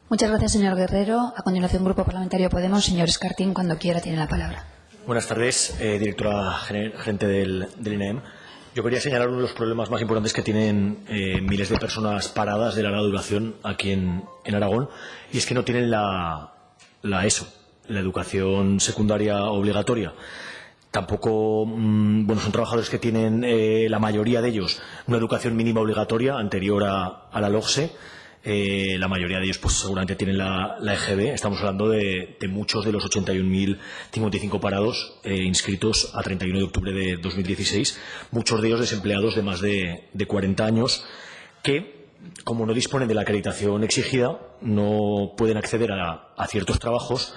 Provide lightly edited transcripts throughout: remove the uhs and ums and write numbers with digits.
Muchas gracias, señor Guerrero. A continuación, Grupo Parlamentario Podemos. Señor Escartín, cuando quiera, tiene la palabra. Buenas tardes, directora gerente del INAEM. Yo quería señalar uno de los problemas más importantes que tienen miles de personas paradas de larga duración aquí en Aragón, y es que no tienen la ESO, la educación secundaria obligatoria. Tampoco, son trabajadores que tienen, la mayoría de ellos, una educación mínima obligatoria anterior a la LOGSE. La mayoría de ellos pues seguramente tienen la EGB. Estamos hablando de muchos de los 81.055 parados inscritos a 31 de octubre de 2016, muchos de ellos desempleados de más de 40 años que, como no disponen de la acreditación exigida, no pueden acceder a ciertos trabajos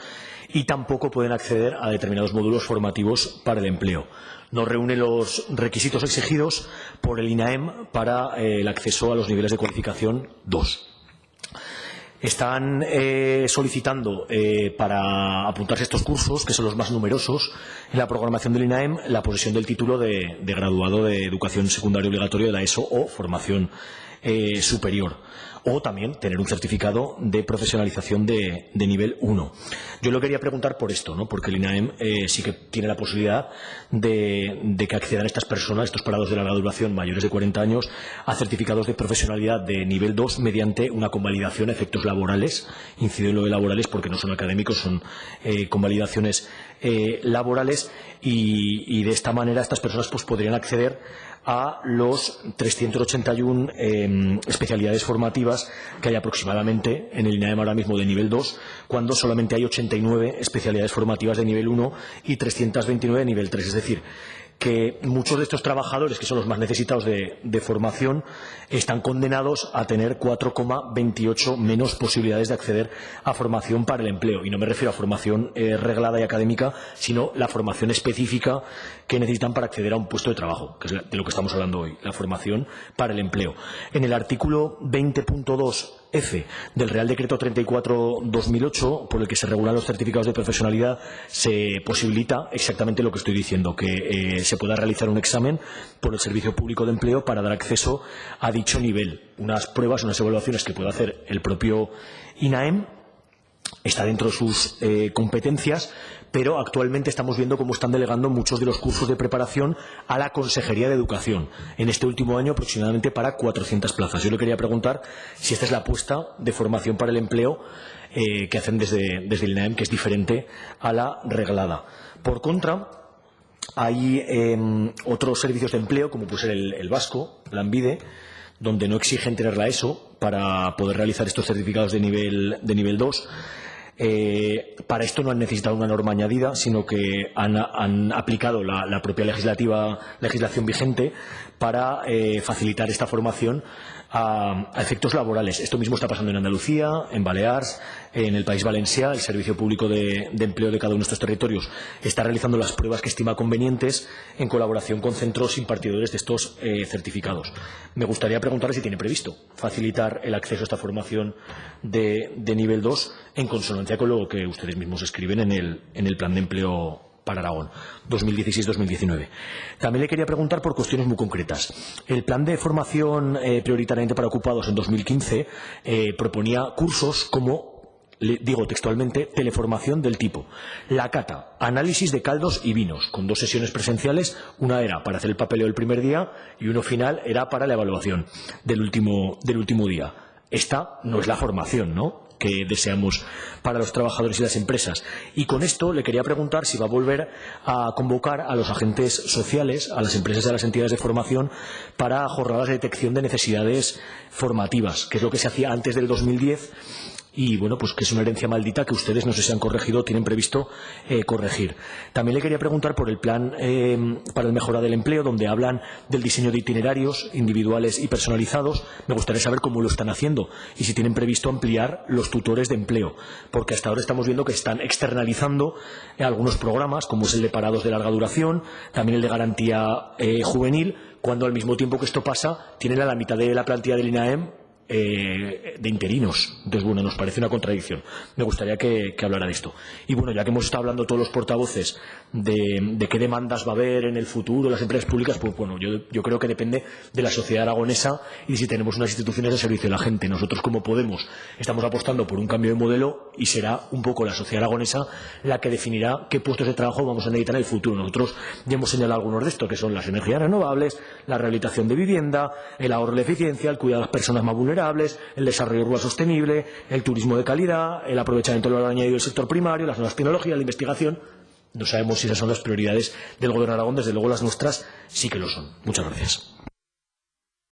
y tampoco pueden acceder a determinados módulos formativos para el empleo. No reúne los requisitos exigidos por el INAEM para el acceso a los niveles de cualificación 2. Están solicitando para apuntarse a estos cursos, que son los más numerosos en la programación del INAEM, la posesión del título de graduado de educación secundaria obligatoria de la ESO o formación superior, o también tener un certificado de profesionalización de nivel 1. Yo lo quería preguntar por esto, ¿no? Porque el INAEM sí que tiene la posibilidad de que accedan estas personas, estos parados de larga duración mayores de 40 años, a certificados de profesionalidad de nivel 2 mediante una convalidación a efectos laborales. Incido en lo de laborales porque no son académicos, son convalidaciones laborales, y de esta manera estas personas pues podrían acceder a los 381 especialidades formativas que hay aproximadamente en el INAEM ahora mismo de nivel 2, cuando solamente hay 89 especialidades formativas de nivel 1 y 329 de nivel 3. Es decir, que muchos de estos trabajadores, que son los más necesitados de formación, están condenados a tener 4,28 menos posibilidades de acceder a formación para el empleo. Y no me refiero a formación reglada y académica, sino la formación específica que necesitan para acceder a un puesto de trabajo, que es de lo que estamos hablando hoy, la formación para el empleo. En el artículo 20.2 F del Real Decreto 34/2008, por el que se regulan los certificados de profesionalidad, se posibilita exactamente lo que estoy diciendo, que se pueda realizar un examen por el Servicio Público de Empleo para dar acceso a dicho nivel. Unas pruebas, unas evaluaciones que puede hacer el propio INAEM, está dentro de sus competencias, pero actualmente estamos viendo cómo están delegando muchos de los cursos de preparación a la Consejería de Educación. En este último año aproximadamente para 400 plazas. Yo le quería preguntar si esta es la apuesta de formación para el empleo que hacen desde el INAEM, que es diferente a la reglada. Por contra, hay otros servicios de empleo, como puede ser el vasco, Lanbide, donde no exigen tener la ESO para poder realizar estos certificados de nivel 2. Para esto no han necesitado una norma añadida, sino que han aplicado la propia legislación vigente para facilitar esta formación a efectos laborales. Esto mismo está pasando en Andalucía, en Baleares, en el País Valencià. El Servicio Público de Empleo de cada uno de estos territorios está realizando las pruebas que estima convenientes en colaboración con centros impartidores de estos certificados. Me gustaría preguntarle si tiene previsto facilitar el acceso a esta formación de nivel 2 en consonancia con lo que ustedes mismos escriben en el Plan de Empleo para Aragón 2016-2019. También le quería preguntar por cuestiones muy concretas. El plan de formación prioritariamente para ocupados en 2015 proponía cursos como, le digo textualmente, teleformación del tipo la cata, análisis de caldos y vinos, con 2 sesiones presenciales. Una era para hacer el papeleo el primer día y uno final era para la evaluación del último día. Esta no es la formación, ¿no?, que deseamos para los trabajadores y las empresas. Y con esto le quería preguntar si va a volver a convocar a los agentes sociales, a las empresas y a las entidades de formación para jornadas de detección de necesidades formativas, que es lo que se hacía antes del 2010 y bueno, pues que es una herencia maldita que ustedes, no sé si han corregido o tienen previsto corregir. También le quería preguntar por el plan para el mejora del empleo, donde hablan del diseño de itinerarios individuales y personalizados. Me gustaría saber cómo lo están haciendo y si tienen previsto ampliar los tutores de empleo, porque hasta ahora estamos viendo que están externalizando algunos programas, como es el de parados de larga duración, también el de garantía juvenil, cuando al mismo tiempo que esto pasa tienen a la mitad de la plantilla del INAEM de interinos. Entonces, bueno, nos parece una contradicción. Me gustaría que hablara de esto. Y bueno, ya que hemos estado hablando todos los portavoces de qué demandas va a haber en el futuro las empresas públicas, pues bueno, yo creo que depende de la sociedad aragonesa y de si tenemos unas instituciones de servicio a la gente. Nosotros, como Podemos, estamos apostando por un cambio de modelo y será un poco la sociedad aragonesa la que definirá qué puestos de trabajo vamos a necesitar en el futuro. Nosotros ya hemos señalado algunos de estos, que son las energías renovables, la rehabilitación de vivienda, el ahorro y la eficiencia, el cuidado de las personas más vulnerables, el desarrollo rural sostenible, el turismo de calidad, el aprovechamiento del valor añadido del sector primario, las nuevas tecnologías, la investigación. No sabemos si esas son las prioridades del Gobierno de Aragón. Desde luego las nuestras sí que lo son. Muchas gracias.